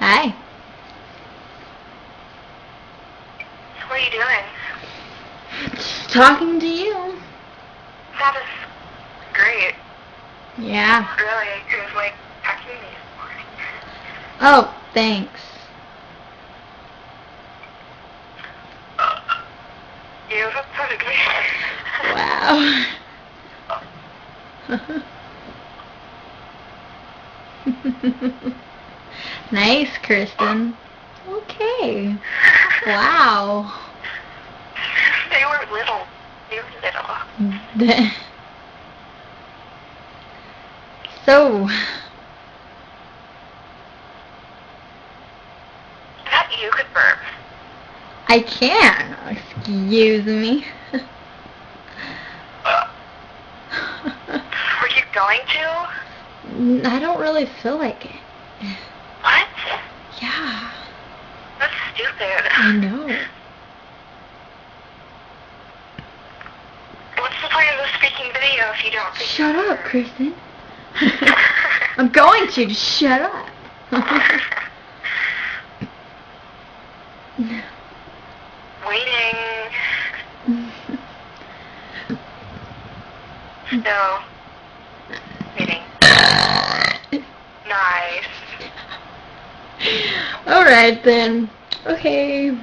Hi. What are you doing? Just talking to you. That is great. Yeah. Really, because, like, talking to me this morning. Oh, thanks. You look so good. Wow. Nice, Kristen. Okay. Wow. They were little. They were little. So, I thought you could burp. I can. Excuse me. Were you going to? I don't really feel like it. What? Yeah. That's stupid. I know. What's the point of the speaking video if you don't think Shut you up, burp? Kristen. I'm going to. Just shut up. Waiting. No. Waiting. Nice. Alright then. Okay.